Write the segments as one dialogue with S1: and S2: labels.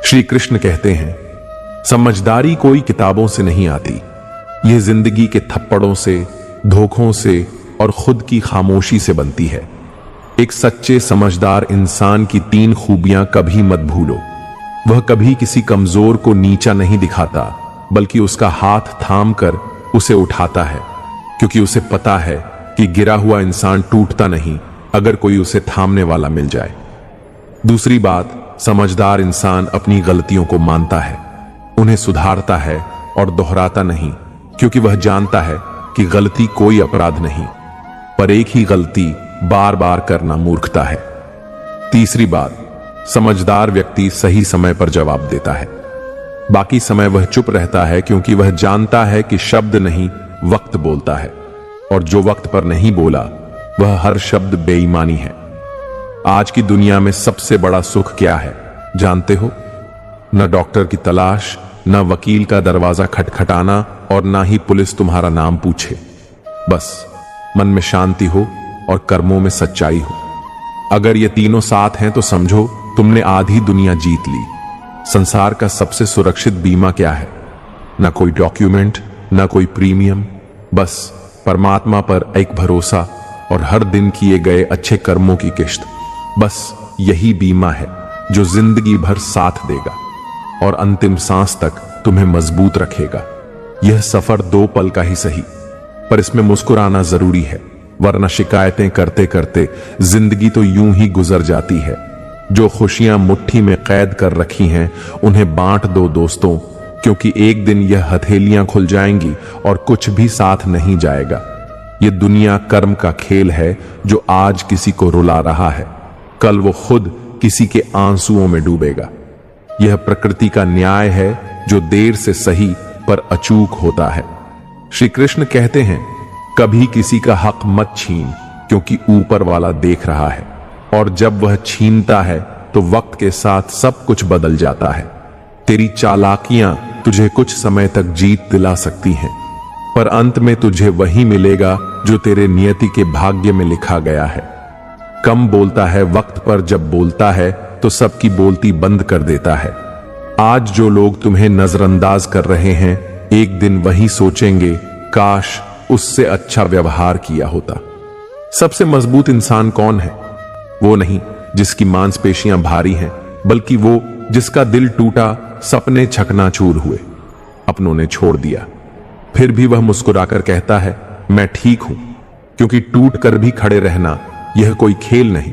S1: श्री कृष्ण कहते हैं, समझदारी कोई किताबों से नहीं आती, यह जिंदगी के थप्पड़ों से, धोखों से और खुद की खामोशी से बनती है। एक सच्चे समझदार इंसान की 3 खूबियां कभी मत भूलो। वह कभी किसी कमजोर को नीचा नहीं दिखाता, बल्कि उसका हाथ थाम कर उसे उठाता है, क्योंकि उसे पता है कि गिरा हुआ इंसान टूटता नहीं अगर कोई उसे थामने वाला मिल जाए। दूसरी बात, समझदार इंसान अपनी गलतियों को मानता है, उन्हें सुधारता है और दोहराता नहीं, क्योंकि वह जानता है कि गलती कोई अपराध नहीं, पर एक ही गलती बार बार करना मूर्खता है। तीसरी बात, समझदार व्यक्ति सही समय पर जवाब देता है। बाकी समय वह चुप रहता है, क्योंकि वह जानता है कि शब्द नहीं, वक्त बोलता है, और जो वक्त पर नहीं बोला वह हर शब्द बेईमानी है। आज की दुनिया में सबसे बड़ा सुख क्या है जानते हो? न डॉक्टर की तलाश, न वकील का दरवाजा खटखटाना और ना ही पुलिस तुम्हारा नाम पूछे। बस मन में शांति हो और कर्मों में सच्चाई हो। अगर ये तीनों साथ हैं तो समझो तुमने आधी दुनिया जीत ली। संसार का सबसे सुरक्षित बीमा क्या है? ना कोई डॉक्यूमेंट, ना कोई प्रीमियम, बस परमात्मा पर एक भरोसा और हर दिन किए गए अच्छे कर्मों की किश्त। बस यही बीमा है जो जिंदगी भर साथ देगा और अंतिम सांस तक तुम्हें मजबूत रखेगा। यह सफर 2 पल का ही सही, पर इसमें मुस्कुराना जरूरी है, वरना शिकायतें करते करते जिंदगी तो यूं ही गुजर जाती है। जो खुशियां मुट्ठी में कैद कर रखी हैं उन्हें बांट दो दोस्तों, क्योंकि एक दिन यह हथेलियां खुल जाएंगी और कुछ भी साथ नहीं जाएगा। यह दुनिया कर्म का खेल है, जो आज किसी को रुला रहा है, कल वो खुद किसी के आंसुओं में डूबेगा। यह प्रकृति का न्याय है जो देर से सही पर अचूक होता है। श्री कृष्ण कहते हैं, कभी किसी का हक मत छीन, क्योंकि ऊपर वाला देख रहा है, और जब वह छीनता है तो वक्त के साथ सब कुछ बदल जाता है। तेरी चालाकियां तुझे कुछ समय तक जीत दिला सकती हैं, पर अंत में तुझे वही मिलेगा जो तेरे नियति के भाग्य में लिखा गया है। कम बोलता है वक्त पर जब बोलता है तो सबकी बोलती बंद कर देता है। आज जो लोग तुम्हें नजरअंदाज कर रहे हैं, एक दिन वही सोचेंगे, काश उससे अच्छा व्यवहार किया होता। सबसे मजबूत इंसान कौन है? वो नहीं जिसकी मांसपेशियां भारी हैं, बल्कि वो जिसका दिल टूटा, सपने छकनाचूर हुए, अपनों ने छोड़ दिया, फिर भी वह मुस्कुराकर कहता है, मैं ठीक हूं। क्योंकि टूट कर भी खड़े रहना यह कोई खेल नहीं,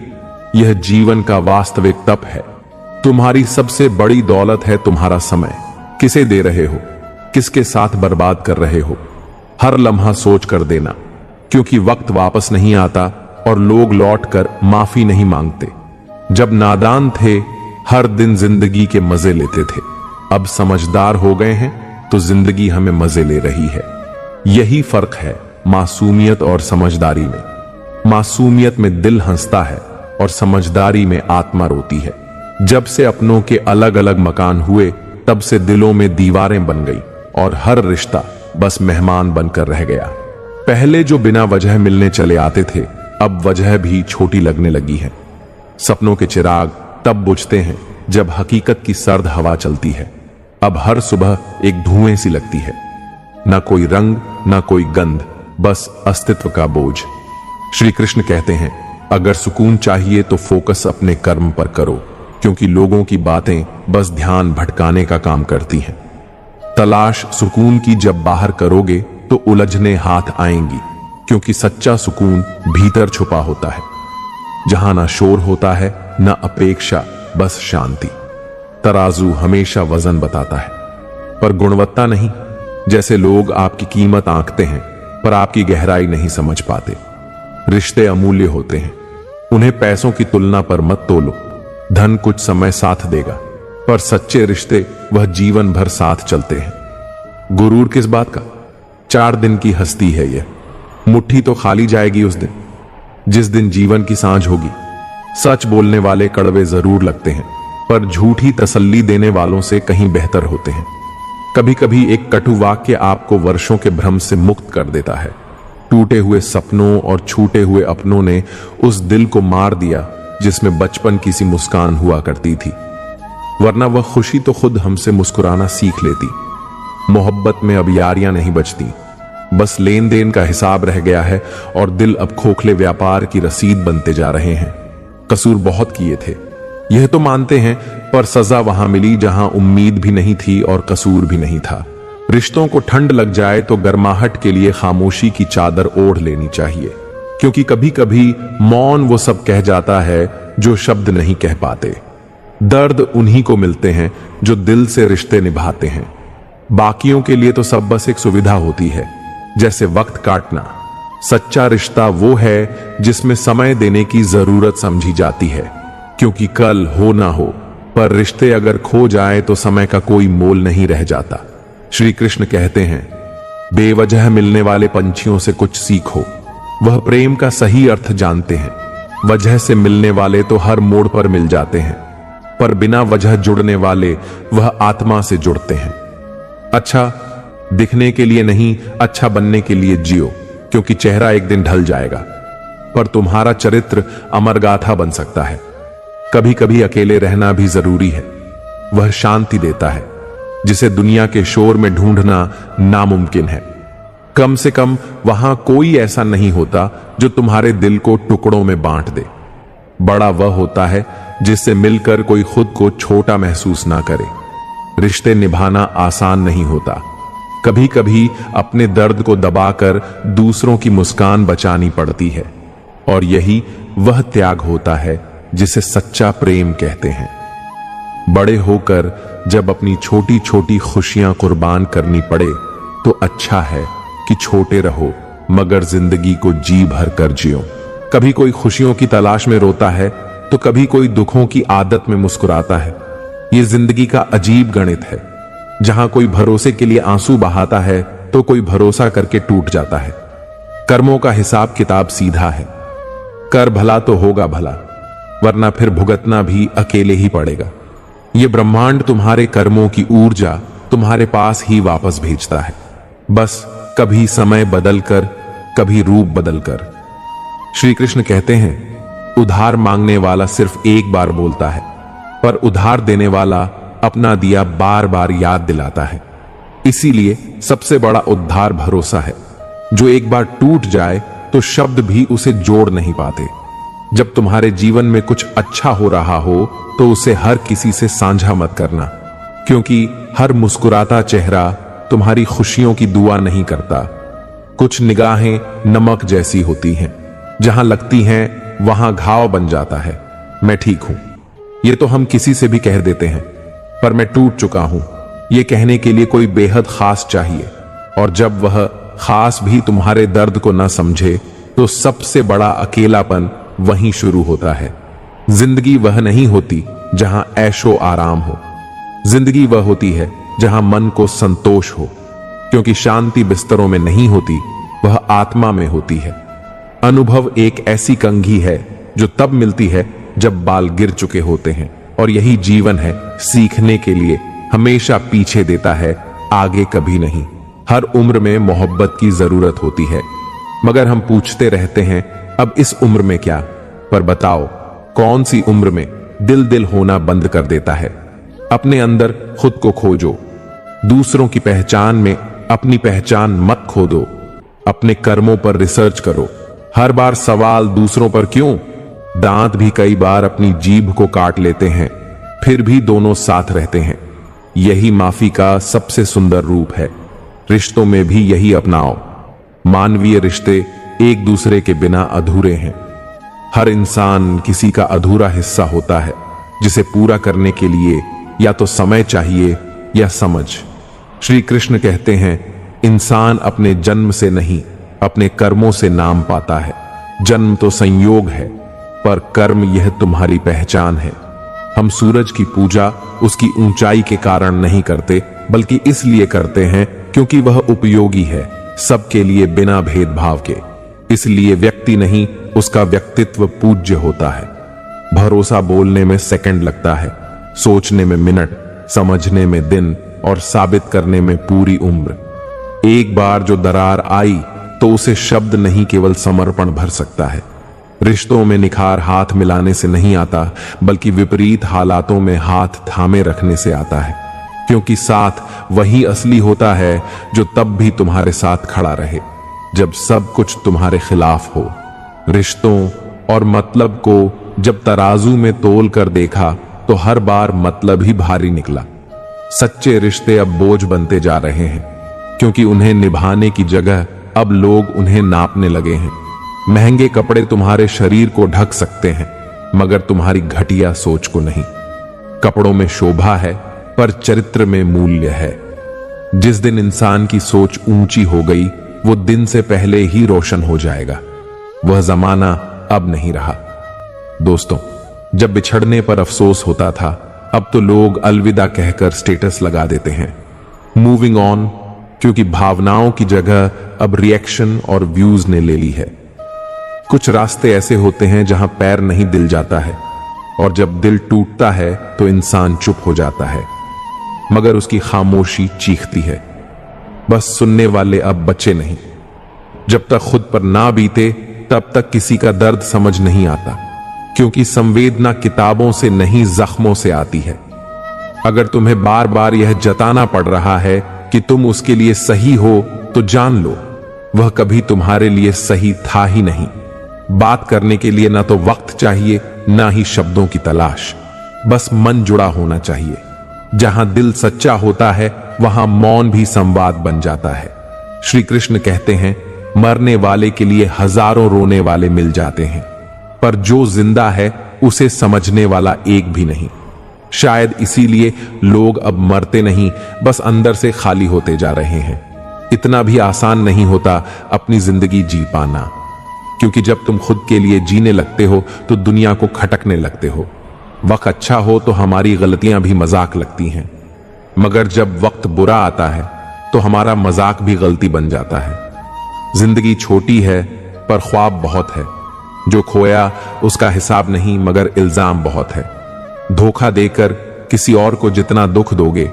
S1: यह जीवन का वास्तविक तप है। तुम्हारी सबसे बड़ी दौलत है तुम्हारा समय। किसे दे रहे हो, किसके साथ बर्बाद कर रहे हो? हर लम्हा सोच कर देना, क्योंकि वक्त वापस नहीं आता और लोग लौट कर माफी नहीं मांगते। जब नादान थे हर दिन जिंदगी के मजे लेते थे, अब समझदार हो गए हैं तो जिंदगी हमें मजे ले रही है। यही फर्क है मासूमियत और समझदारी में। मासूमियत में दिल हंसता है और समझदारी में आत्मा रोती है। जब से अपनों के अलग अलग मकान हुए, तब से दिलों में दीवारें बन गई और हर रिश्ता बस मेहमान बनकर रह गया। पहले जो बिना वजह मिलने चले आते थे, अब वजह भी छोटी लगने लगी है। सपनों के चिराग तब बुझते हैं जब हकीकत की सर्द हवा चलती है। अब हर सुबह एक धुएं सी लगती है, ना कोई रंग, ना कोई गंध, बस अस्तित्व का बोझ। श्री कृष्ण कहते हैं, अगर सुकून चाहिए तो फोकस अपने कर्म पर करो, क्योंकि लोगों की बातें बस ध्यान भटकाने का काम करती हैं। तलाश सुकून की जब बाहर करोगे तो उलझने हाथ आएंगी, क्योंकि सच्चा सुकून भीतर छुपा होता है, जहां ना शोर होता है, ना अपेक्षा, बस शांति। तराजू हमेशा वजन बताता है, पर गुणवत्ता नहीं। जैसे लोग आपकी कीमत आंकते हैं, पर आपकी गहराई नहीं समझ पाते। रिश्ते अमूल्य होते हैं, उन्हें पैसों की तुलना पर मत तोलो। धन कुछ समय साथ देगा, पर सच्चे रिश्ते वह जीवन भर साथ चलते हैं। गुरूर किस बात का? 4 दिन की हस्ती है यह, मुट्ठी तो खाली जाएगी उस दिन, जिस दिन जीवन की सांझ होगी। सच बोलने वाले कड़वे जरूर लगते हैं, पर झूठी तसल्ली देने वालों से कहीं बेहतर होते हैं। कभी कभी एक कटु वाक्य आपको वर्षों के भ्रम से मुक्त कर देता है। टूटे हुए सपनों और छूटे हुए अपनों ने उस दिल को मार दिया जिसमें बचपन की सी मुस्कान हुआ करती थी। वरना वह खुशी तो खुद हमसे मुस्कुराना सीख लेती। मोहब्बत में अब यारियां नहीं बचती, बस लेन देन का हिसाब रह गया है और दिल अब खोखले व्यापार की रसीद बनते जा रहे हैं। कसूर बहुत किए थे, यह तो मानते हैं, पर सजा वहां मिली जहां उम्मीद भी नहीं थी और कसूर भी नहीं था। रिश्तों को ठंड लग जाए तो गर्माहट के लिए खामोशी की चादर ओढ़ लेनी चाहिए, क्योंकि कभी कभी मौन वो सब कह जाता है जो शब्द नहीं कह पाते। दर्द उन्हीं को मिलते हैं जो दिल से रिश्ते निभाते हैं। बाकियों के लिए तो सब बस एक सुविधा होती है, जैसे वक्त काटना। सच्चा रिश्ता वो है जिसमें समय देने की जरूरत समझी जाती है, क्योंकि कल हो ना हो, पर रिश्ते अगर खो जाए तो समय का कोई मोल नहीं रह जाता। श्री कृष्ण कहते हैं, बेवजह मिलने वाले पंछियों से कुछ सीखो, वह प्रेम का सही अर्थ जानते हैं। वजह से मिलने वाले तो हर मोड़ पर मिल जाते हैं, पर बिना वजह जुड़ने वाले वह आत्मा से जुड़ते हैं। अच्छा दिखने के लिए नहीं, अच्छा बनने के लिए जियो, क्योंकि चेहरा एक दिन ढल जाएगा, पर तुम्हारा चरित्र अमर गाथा बन सकता है। कभी कभी अकेले रहना भी जरूरी है, वह शांति देता है जिसे दुनिया के शोर में ढूंढना नामुमकिन है। कम से कम वहां कोई ऐसा नहीं होता जो तुम्हारे दिल को टुकड़ों में बांट दे। बड़ा वह होता है जिससे मिलकर कोई खुद को छोटा महसूस ना करे। रिश्ते निभाना आसान नहीं होता, कभी कभी अपने दर्द को दबाकर दूसरों की मुस्कान बचानी पड़ती है, और यही वह त्याग होता है जिसे सच्चा प्रेम कहते हैं। बड़े होकर जब अपनी छोटी छोटी खुशियां कुर्बान करनी पड़े तो अच्छा है कि छोटे रहो, मगर जिंदगी को जी भर कर जियो। कभी कोई खुशियों की तलाश में रोता है तो कभी कोई दुखों की आदत में मुस्कुराता है। ये जिंदगी का अजीब गणित है, जहां कोई भरोसे के लिए आंसू बहाता है तो कोई भरोसा करके टूट जाता है। कर्मों का हिसाब किताब सीधा है, कर भला तो होगा भला, वरना फिर भुगतना भी अकेले ही पड़ेगा। ये ब्रह्मांड तुम्हारे कर्मों की ऊर्जा तुम्हारे पास ही वापस भेजता है, बस कभी समय बदलकर, कभी रूप बदलकर। श्री कृष्ण कहते हैं, उधार मांगने वाला सिर्फ एक बार बोलता है, पर उधार देने वाला अपना दिया बार बार याद दिलाता है। इसीलिए सबसे बड़ा उद्धार भरोसा है, जो एक बार टूट जाए तो शब्द भी उसे जोड़ नहीं पाते। जब तुम्हारे जीवन में कुछ अच्छा हो रहा हो तो उसे हर किसी से साझा मत करना, क्योंकि हर मुस्कुराता चेहरा तुम्हारी खुशियों की दुआ नहीं करता। कुछ निगाहें नमक जैसी होती हैं, जहां लगती हैं वहां घाव बन जाता है। मैं ठीक हूं, ये तो हम किसी से भी कह देते हैं, पर मैं टूट चुका हूं, ये कहने के लिए कोई बेहद खास चाहिए। और जब वह खास भी तुम्हारे दर्द को न समझे तो सबसे बड़ा अकेलापन वहीं शुरू होता है। जिंदगी वह नहीं होती जहां ऐशो आराम हो, जिंदगी वह होती है जहां मन को संतोष हो, क्योंकि शांति बिस्तरों में नहीं होती, वह आत्मा में होती है। अनुभव एक ऐसी कंघी है जो तब मिलती है जब बाल गिर चुके होते हैं, और यही जीवन है, सीखने के लिए हमेशा पीछे देता है, आगे कभी नहीं। हर उम्र में मोहब्बत की जरूरत होती है, मगर हम पूछते रहते हैं अब इस उम्र में क्या। पर बताओ, कौन सी उम्र में दिल दिल होना बंद कर देता है। अपने अंदर खुद को खोजो, दूसरों की पहचान में अपनी पहचान मत खो दो। अपने कर्मों पर रिसर्च करो, हर बार सवाल दूसरों पर क्यों। दांत भी कई बार अपनी जीभ को काट लेते हैं, फिर भी दोनों साथ रहते हैं। यही माफी का सबसे सुंदर रूप है। रिश्तों में भी यही अपनाओ। मानवीय रिश्ते एक दूसरे के बिना अधूरे हैं। हर इंसान किसी का अधूरा हिस्सा होता है, जिसे पूरा करने के लिए या तो समय चाहिए या समझ। श्री कृष्ण कहते हैं, इंसान अपने जन्म से नहीं, अपने कर्मों से नाम पाता है। जन्म तो संयोग है, पर कर्म यह तुम्हारी पहचान है। हम सूरज की पूजा उसकी ऊंचाई के कारण नहीं करते, बल्कि इसलिए करते हैं क्योंकि वह उपयोगी है सबके लिए बिना भेदभाव के। इसलिए व्यक्ति नहीं, उसका व्यक्तित्व पूज्य होता है। भरोसा बोलने में सेकंड लगता है, सोचने में मिनट, समझने में दिन और साबित करने में पूरी उम्र। एक बार जो दरार आई तो उसे शब्द नहीं केवल समर्पण भर सकता है। रिश्तों में निखार हाथ मिलाने से नहीं आता, बल्कि विपरीत हालातों में हाथ थामे रखने से आता है, क्योंकि साथ वही असली होता है जो तब भी तुम्हारे साथ खड़ा रहे जब सब कुछ तुम्हारे खिलाफ हो। रिश्तों और मतलब को जब तराजू में तोल कर देखा तो हर बार मतलब ही भारी निकला। सच्चे रिश्ते अब बोझ बनते जा रहे हैं, क्योंकि उन्हें निभाने की जगह अब लोग उन्हें नापने लगे हैं। महंगे कपड़े तुम्हारे शरीर को ढक सकते हैं, मगर तुम्हारी घटिया सोच को नहीं। कपड़ों में शोभा है, पर चरित्र में मूल्य है। जिस दिन इंसान की सोच ऊंची हो गई, वो दिन से पहले ही रोशन हो जाएगा। वह जमाना अब नहीं रहा। दोस्तों, जब बिछड़ने पर अफसोस होता था, अब तो लोग अलविदा कहकर स्टेटस लगा देते हैं, मूविंग ऑन, क्योंकि भावनाओं की जगह अब रिएक्शन और व्यूज ने ले ली है। कुछ रास्ते ऐसे होते हैं जहां पैर नहीं दिल जाता है, और जब दिल टूटता है तो इंसान चुप हो जाता है, मगर उसकी खामोशी चीखती है। बस सुनने वाले अब बचे नहीं। जब तक खुद पर ना बीते तब तक किसी का दर्द समझ नहीं आता, क्योंकि संवेदना किताबों से नहीं जख्मों से आती है। अगर तुम्हें बार बार यह जताना पड़ रहा है कि तुम उसके लिए सही हो, तो जान लो वह कभी तुम्हारे लिए सही था ही नहीं। बात करने के लिए ना तो वक्त चाहिए, ना ही शब्दों की तलाश, बस मन जुड़ा होना चाहिए। जहां दिल सच्चा होता है वहां मौन भी संवाद बन जाता है। श्री कृष्ण कहते हैं, मरने वाले के लिए हजारों रोने वाले मिल जाते हैं, पर जो जिंदा है उसे समझने वाला एक भी नहीं। शायद इसीलिए लोग अब मरते नहीं, बस अंदर से खाली होते जा रहे हैं। इतना भी आसान नहीं होता अपनी जिंदगी जी पाना, क्योंकि जब तुम खुद के लिए जीने लगते हो तो दुनिया को खटकने लगते हो। वक्त अच्छा हो तो हमारी गलतियां भी मजाक लगती हैं, मगर जब वक्त बुरा आता है तो हमारा मजाक भी गलती बन जाता है। जिंदगी छोटी है पर ख्वाब बहुत है। जो खोया उसका हिसाब नहीं, मगर इल्जाम बहुत है। धोखा देकर किसी और को जितना दुख दोगे,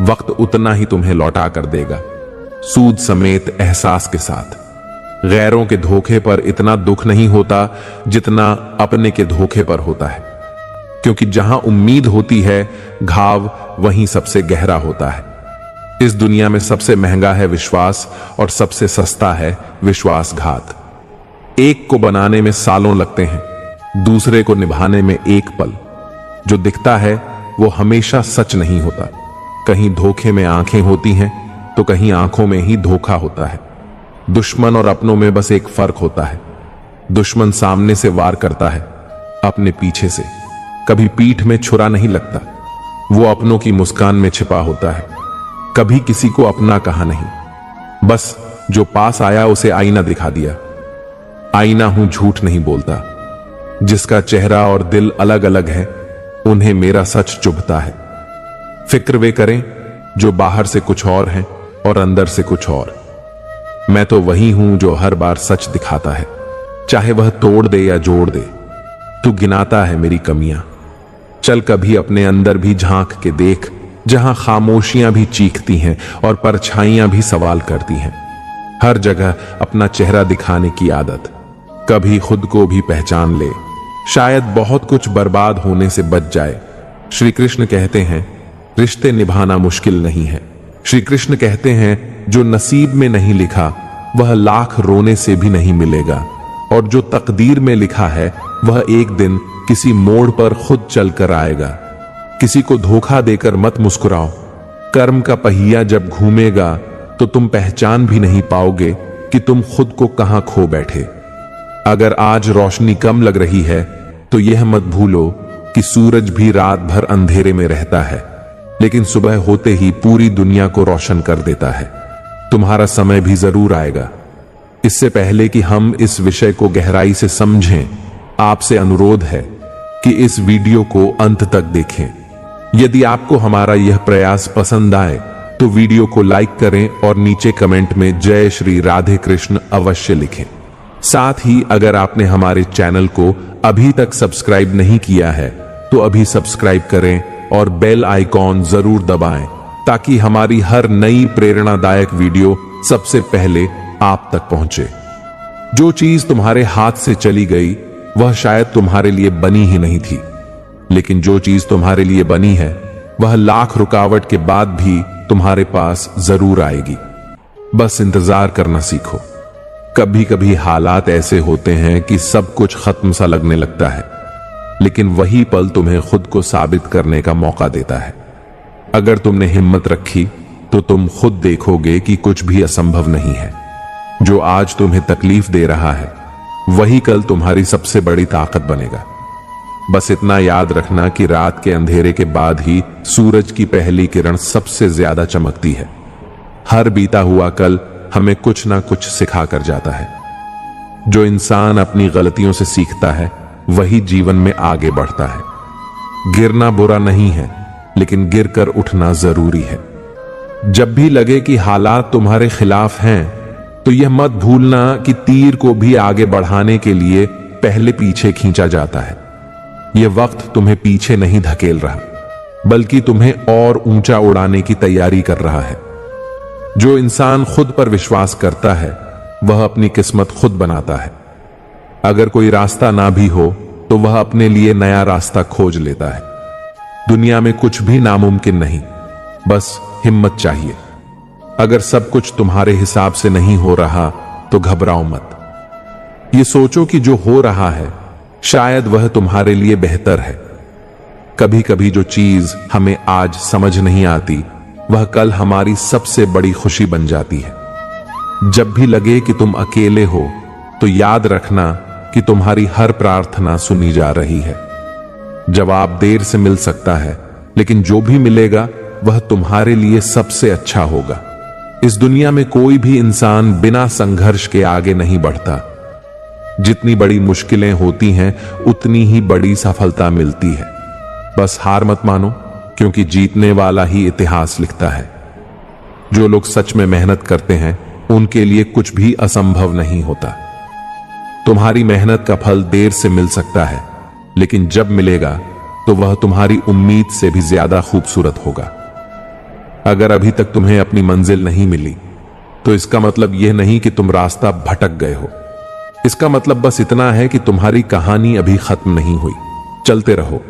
S1: वक्त उतना ही तुम्हें लौटा कर देगा, सूद समेत एहसास के साथ। गैरों के धोखे पर इतना दुख नहीं होता जितना अपने के धोखे पर होता है, क्योंकि जहां उम्मीद होती है घाव वहीं सबसे गहरा होता है। इस दुनिया में सबसे महंगा है विश्वास, और सबसे सस्ता है विश्वासघात। एक को बनाने में सालों लगते हैं, दूसरे को निभाने में एक पल। जो दिखता है वो हमेशा सच नहीं होता। कहीं धोखे में आंखें होती हैं तो कहीं आंखों में ही धोखा होता है। दुश्मन और अपनों में बस एक फर्क होता है। दुश्मन सामने से वार करता है, अपने पीछे से। कभी पीठ में छुरा नहीं लगता, वो अपनों की मुस्कान में छिपा होता है। कभी किसी को अपना कहा नहीं, बस जो पास आया उसे आईना दिखा दिया। आईना हूं, झूठ नहीं बोलता। जिसका चेहरा और दिल अलग अलग है, उन्हें मेरा सच चुभता है। फिक्र वे करें जो बाहर से कुछ और हैं और अंदर से कुछ और। मैं तो वही हूं जो हर बार सच दिखाता है, चाहे वह तोड़ दे या जोड़ दे। तू गिनाता है मेरी कमियां, चल कभी अपने अंदर भी झांक के देख, जहां खामोशियां भी चीखती हैं और परछाइयां भी सवाल करती हैं। हर जगह अपना चेहरा दिखाने की आदत, कभी खुद को भी पहचान ले, शायद बहुत कुछ बर्बाद होने से बच जाए। श्री कृष्ण कहते हैं, रिश्ते निभाना मुश्किल नहीं है। श्री कृष्ण कहते हैं, जो नसीब में नहीं लिखा वह लाख रोने से भी नहीं मिलेगा, और जो तकदीर में लिखा है वह एक दिन किसी मोड़ पर खुद चलकर आएगा। किसी को धोखा देकर मत मुस्कुराओ। कर्म का पहिया जब घूमेगा तो तुम पहचान भी नहीं पाओगे कि तुम खुद को कहां खो बैठे। अगर आज रोशनी कम लग रही है तो यह मत भूलो कि सूरज भी रात भर अंधेरे में रहता है, लेकिन सुबह होते ही पूरी दुनिया को रोशन कर देता है। तुम्हारा समय भी जरूर आएगा। इससे पहले कि हम इस विषय को गहराई से समझें, आपसे अनुरोध है कि इस वीडियो को अंत तक देखें। यदि आपको हमारा यह प्रयास पसंद आए तो वीडियो को लाइक करें और नीचे कमेंट में जय श्री राधे कृष्ण अवश्य लिखें। साथ ही अगर आपने हमारे चैनल को अभी तक सब्सक्राइब नहीं किया है तो अभी सब्सक्राइब करें और बेल आइकॉन जरूर दबाएं, ताकि हमारी हर नई प्रेरणादायक वीडियो सबसे पहले आप तक पहुंचे। जो चीज तुम्हारे हाथ से चली गई वह शायद तुम्हारे लिए बनी ही नहीं थी, लेकिन जो चीज तुम्हारे लिए बनी है वह लाख रुकावट के बाद भी तुम्हारे पास जरूर आएगी। बस इंतजार करना सीखो। कभी कभी हालात ऐसे होते हैं कि सब कुछ खत्म सा लगने लगता है, लेकिन वही पल तुम्हें खुद को साबित करने का मौका देता है। अगर तुमने हिम्मत रखी तो तुम खुद देखोगे कि कुछ भी असंभव नहीं है। जो आज तुम्हें तकलीफ दे रहा है वही कल तुम्हारी सबसे बड़ी ताकत बनेगा। बस इतना याद रखना कि रात के अंधेरे के बाद ही सूरज की पहली किरण सबसे ज्यादा चमकती है। हर बीता हुआ कल हमें कुछ ना कुछ सिखा कर जाता है। जो इंसान अपनी गलतियों से सीखता है वही जीवन में आगे बढ़ता है। गिरना बुरा नहीं है, लेकिन गिरकर उठना जरूरी है। जब भी लगे कि हालात तुम्हारे खिलाफ हैं, तो यह मत भूलना कि तीर को भी आगे बढ़ाने के लिए पहले पीछे खींचा जाता है। यह वक्त तुम्हें पीछे नहीं धकेल रहा, बल्कि तुम्हें और ऊंचा उड़ाने की तैयारी कर रहा है। जो इंसान खुद पर विश्वास करता है वह अपनी किस्मत खुद बनाता है। अगर कोई रास्ता ना भी हो तो वह अपने लिए नया रास्ता खोज लेता है। दुनिया में कुछ भी नामुमकिन नहीं, बस हिम्मत चाहिए। अगर सब कुछ तुम्हारे हिसाब से नहीं हो रहा तो घबराओ मत। ये सोचो कि जो हो रहा है शायद वह तुम्हारे लिए बेहतर है। कभी कभी जो चीज हमें आज समझ नहीं आती वह कल हमारी सबसे बड़ी खुशी बन जाती है। जब भी लगे कि तुम अकेले हो तो याद रखना कि तुम्हारी हर प्रार्थना सुनी जा रही है। जवाब देर से मिल सकता है, लेकिन जो भी मिलेगा वह तुम्हारे लिए सबसे अच्छा होगा। इस दुनिया में कोई भी इंसान बिना संघर्ष के आगे नहीं बढ़ता। जितनी बड़ी मुश्किलें होती हैं उतनी ही बड़ी सफलता मिलती है। बस हार मत मानो, क्योंकि जीतने वाला ही इतिहास लिखता है। जो लोग सच में मेहनत करते हैं उनके लिए कुछ भी असंभव नहीं होता। तुम्हारी मेहनत का फल देर से मिल सकता है, लेकिन जब मिलेगा तो वह तुम्हारी उम्मीद से भी ज्यादा खूबसूरत होगा। अगर अभी तक तुम्हें अपनी मंजिल नहीं मिली तो इसका मतलब यह नहीं कि तुम रास्ता भटक गए हो। इसका मतलब बस इतना है कि तुम्हारी कहानी अभी खत्म नहीं हुई। चलते रहो,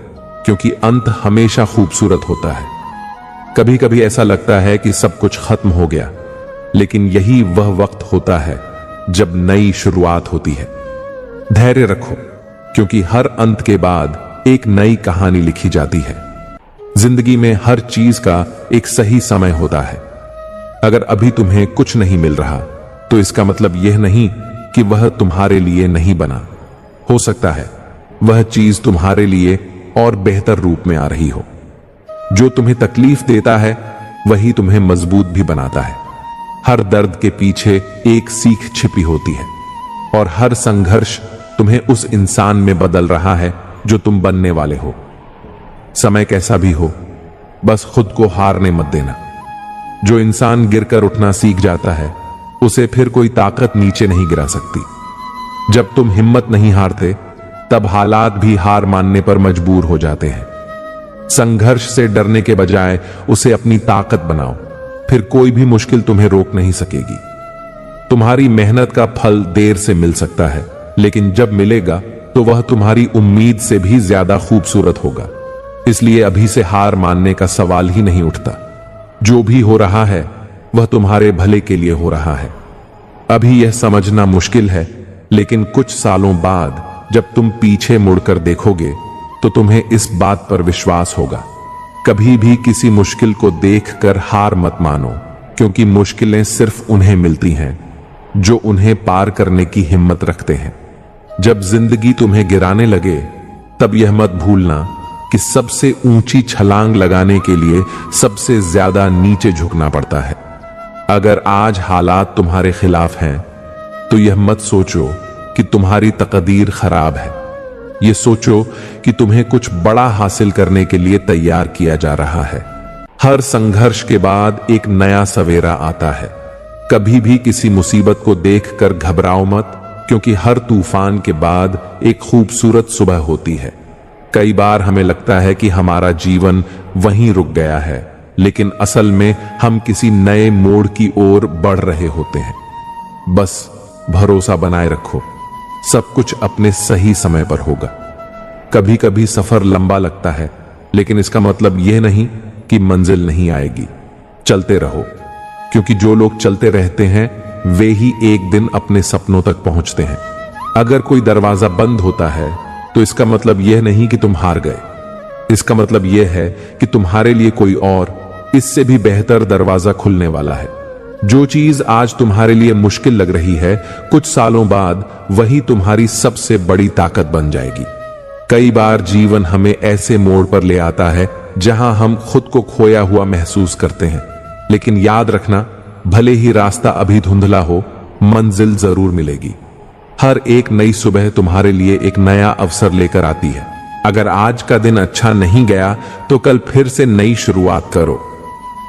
S1: क्योंकि अंत हमेशा खूबसूरत होता है। कभी कभी ऐसा लगता है कि सब कुछ खत्म हो गया, लेकिन यही वह वक्त होता है जब नई शुरुआत होती है। धैर्य रखो, क्योंकि हर अंत के बाद एक नई कहानी लिखी जाती है। जिंदगी में हर चीज का एक सही समय होता है। अगर अभी तुम्हें कुछ नहीं मिल रहा तो इसका मतलब यह नहीं कि वह तुम्हारे लिए नहीं बना। हो सकता है वह चीज तुम्हारे लिए और बेहतर रूप में आ रही हो। जो तुम्हें तकलीफ देता है वही तुम्हें मजबूत भी बनाता है। हर दर्द के पीछे एक सीख छिपी होती है, और हर संघर्ष तुम्हें उस इंसान में बदल रहा है जो तुम बनने वाले हो। समय कैसा भी हो, बस खुद को हारने मत देना। जो इंसान गिरकर उठना सीख जाता है उसे फिर कोई ताकत नीचे नहीं गिरा सकती। जब तुम हिम्मत नहीं हारते तब हालात भी हार मानने पर मजबूर हो जाते हैं। संघर्ष से डरने के बजाय उसे अपनी ताकत बनाओ, फिर कोई भी मुश्किल तुम्हें रोक नहीं सकेगी। तुम्हारी मेहनत का फल देर से मिल सकता है, लेकिन जब मिलेगा तो वह तुम्हारी उम्मीद से भी ज्यादा खूबसूरत होगा। इसलिए अभी से हार मानने का सवाल ही नहीं उठता। जो भी हो रहा है वह तुम्हारे भले के लिए हो रहा है। अभी यह समझना मुश्किल है, लेकिन कुछ सालों बाद जब तुम पीछे मुड़कर देखोगे तो तुम्हें इस बात पर विश्वास होगा। कभी भी किसी मुश्किल को देखकर हार मत मानो, क्योंकि मुश्किलें सिर्फ उन्हें मिलती हैं जो उन्हें पार करने की हिम्मत रखते हैं। जब जिंदगी तुम्हें गिराने लगे तब यह मत भूलना कि सबसे ऊंची छलांग लगाने के लिए सबसे ज्यादा नीचे झुकना पड़ता है। अगर आज हालात तुम्हारे खिलाफ हैं तो यह मत सोचो कि तुम्हारी तकदीर खराब है। यह सोचो कि तुम्हें कुछ बड़ा हासिल करने के लिए तैयार किया जा रहा है। हर संघर्ष के बाद एक नया सवेरा आता है। कभी भी किसी मुसीबत को देखकर घबराओ मत, क्योंकि हर तूफान के बाद एक खूबसूरत सुबह होती है। कई बार हमें लगता है कि हमारा जीवन वहीं रुक गया है, लेकिन असल में हम किसी नए मोड़ की ओर बढ़ रहे होते हैं। बस भरोसा बनाए रखो, सब कुछ अपने सही समय पर होगा। कभी कभी सफर लंबा लगता है, लेकिन इसका मतलब यह नहीं कि मंजिल नहीं आएगी। चलते रहो, क्योंकि जो लोग चलते रहते हैं वे ही एक दिन अपने सपनों तक पहुंचते हैं। अगर कोई दरवाजा बंद होता है तो इसका मतलब यह नहीं कि तुम हार गए। इसका मतलब यह है कि तुम्हारे लिए कोई और इससे भी बेहतर दरवाजा खुलने वाला है। जो चीज आज तुम्हारे लिए मुश्किल लग रही है, कुछ सालों बाद वही तुम्हारी सबसे बड़ी ताकत बन जाएगी। कई बार जीवन हमें ऐसे मोड़ पर ले आता है जहां हम खुद को खोया हुआ महसूस करते हैं, लेकिन याद रखना, भले ही रास्ता अभी धुंधला हो, मंजिल जरूर मिलेगी। हर एक नई सुबह तुम्हारे लिए एक नया अवसर लेकर आती है। अगर आज का दिन अच्छा नहीं गया तो कल फिर से नई शुरुआत करो।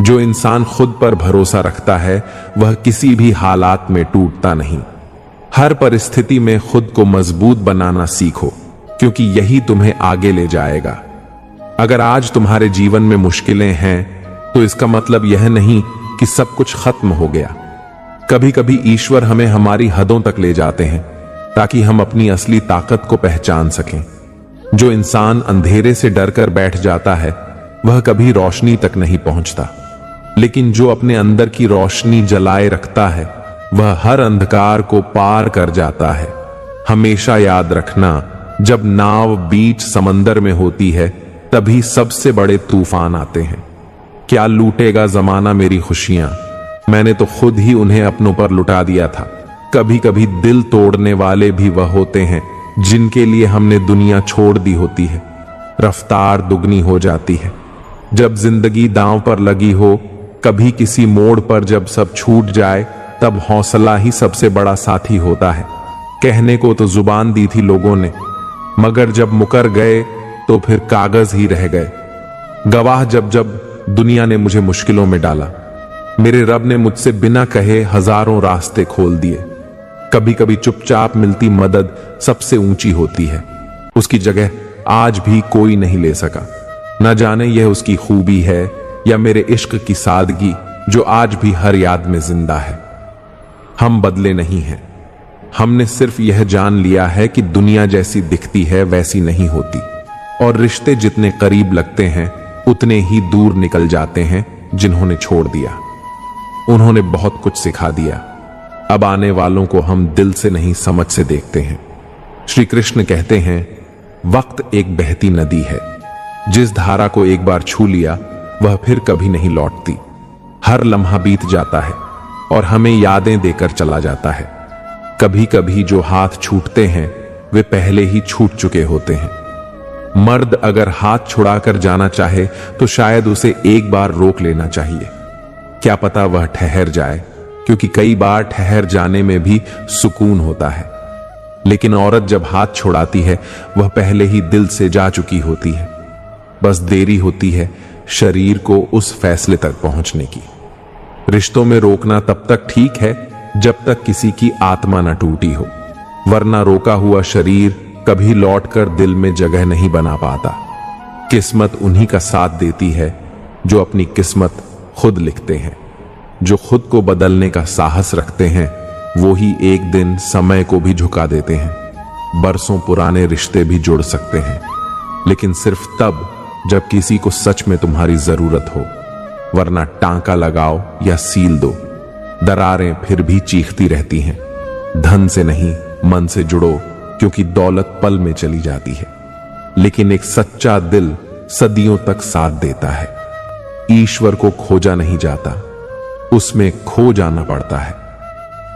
S1: जो इंसान खुद पर भरोसा रखता है वह किसी भी हालात में टूटता नहीं। हर परिस्थिति में खुद को मजबूत बनाना सीखो, क्योंकि यही तुम्हें आगे ले जाएगा। अगर आज तुम्हारे जीवन में मुश्किलें हैं तो इसका मतलब यह नहीं कि सब कुछ खत्म हो गया। कभी कभी ईश्वर हमें हमारी हदों तक ले जाते हैं ताकि हम अपनी असली ताकत को पहचान सकें। जो इंसान अंधेरे से डरकर बैठ जाता है वह कभी रोशनी तक नहीं पहुंचता, लेकिन जो अपने अंदर की रोशनी जलाए रखता है वह हर अंधकार को पार कर जाता है। हमेशा याद रखना, जब नाव बीच समंदर में होती है तभी सबसे बड़े तूफान आते हैं। क्या लूटेगा जमाना मेरी खुशियां, मैंने तो खुद ही उन्हें अपनों पर लुटा दिया था। कभी कभी दिल तोड़ने वाले भी वह होते हैं जिनके लिए हमने दुनिया छोड़ दी होती है। रफ्तार दुगनी हो जाती है जब जिंदगी दांव पर लगी हो। कभी किसी मोड़ पर जब सब छूट जाए तब हौसला ही सबसे बड़ा साथी होता है। कहने को तो जुबान दी थी लोगों ने, मगर जब मुकर गए तो फिर कागज ही रह गए। गवाह जब जब दुनिया ने मुझे मुश्किलों में डाला, मेरे रब ने मुझसे बिना कहे हजारों रास्ते खोल दिए। कभी कभी चुपचाप मिलती मदद सबसे ऊंची होती है, उसकी जगह आज भी कोई नहीं ले सका। न जाने यह उसकी खूबी है या मेरे इश्क की सादगी जो आज भी हर याद में जिंदा है। हम बदले नहीं हैं, हमने सिर्फ यह जान लिया है कि दुनिया जैसी दिखती है वैसी नहीं होती, और रिश्ते जितने करीब लगते हैं उतने ही दूर निकल जाते हैं। जिन्होंने छोड़ दिया उन्होंने बहुत कुछ सिखा दिया। अब आने वालों को हम दिल से नहीं समझ से देखते हैं। श्री कृष्ण कहते हैं, वक्त एक बहती नदी है, जिस धारा को एक बार छू लिया वह फिर कभी नहीं लौटती। हर लम्हा बीत जाता है और हमें यादें देकर चला जाता है। कभी कभी जो हाथ छूटते हैं वे पहले ही छूट चुके होते हैं। मर्द अगर हाथ छुड़ाकर जाना चाहे तो शायद उसे एक बार रोक लेना चाहिए। क्या पता वह ठहर जाए, क्योंकि कई बार ठहर जाने में भी सुकून होता है। लेकिन औरत जब हाथ छुड़ाती है वह पहले ही दिल से जा चुकी होती है। बस देरी होती है शरीर को उस फैसले तक पहुंचने की। रिश्तों में रोकना तब तक ठीक है जब तक किसी की आत्मा न टूटी हो, वरना रोका हुआ शरीर कभी लौटकर दिल में जगह नहीं बना पाता। किस्मत उन्हीं का साथ देती है जो अपनी किस्मत खुद लिखते हैं। जो खुद को बदलने का साहस रखते हैं वो ही एक दिन समय को भी झुका देते हैं। बरसों पुराने रिश्ते भी जुड़ सकते हैं, लेकिन सिर्फ तब जब किसी को सच में तुम्हारी जरूरत हो, वरना टांका लगाओ या सील दो, दरारें फिर भी चीखती रहती हैं। धन से नहीं मन से जुड़ो, क्योंकि दौलत पल में चली जाती है, लेकिन एक सच्चा दिल सदियों तक साथ देता है। ईश्वर को खोजा नहीं जाता, उसमें खो जाना पड़ता है।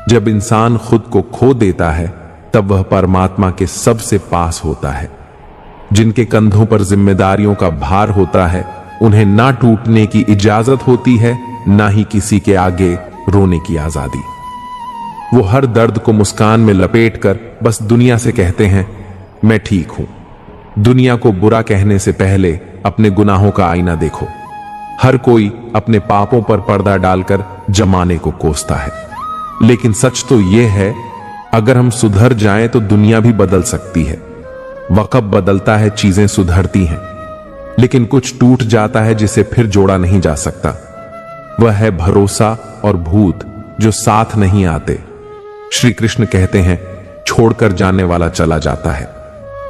S1: जब इंसान खुद को खो देता है तब वह परमात्मा के सबसे पास होता है। जिनके कंधों पर जिम्मेदारियों का भार होता है उन्हें ना टूटने की इजाजत होती है, ना ही किसी के आगे रोने की आजादी। वो हर दर्द को मुस्कान में लपेटकर बस दुनिया से कहते हैं, मैं ठीक हूं। दुनिया को बुरा कहने से पहले अपने गुनाहों का आईना देखो। हर कोई अपने पापों पर पर्दा डालकर जमाने को कोसता है, लेकिन सच तो यह है, अगर हम सुधर जाएं तो दुनिया भी बदल सकती है। वक्त बदलता है, चीजें सुधरती हैं, लेकिन कुछ टूट जाता है जिसे फिर जोड़ा नहीं जा सकता। वह है भरोसा और भूत जो साथ नहीं आते। श्री कृष्ण कहते हैं, छोड़कर जाने वाला चला जाता है,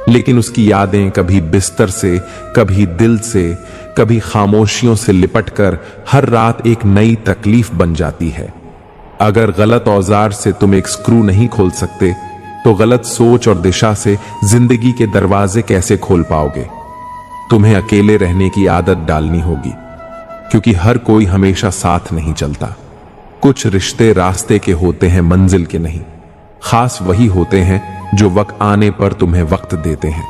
S1: लेकिन उसकी यादें कभी बिस्तर से, कभी दिल से, कभी खामोशियों से लिपटकर हर रात एक नई तकलीफ बन जाती है। अगर गलत औजार से तुम एक स्क्रू नहीं खोल सकते तो गलत सोच और दिशा से जिंदगी के दरवाजे कैसे खोल पाओगे? तुम्हें अकेले रहने की आदत डालनी होगी, क्योंकि हर कोई हमेशा साथ नहीं चलता। कुछ रिश्ते रास्ते के होते हैं, मंजिल के नहीं। खास वही होते हैं जो वक्त आने पर तुम्हें वक्त देते हैं,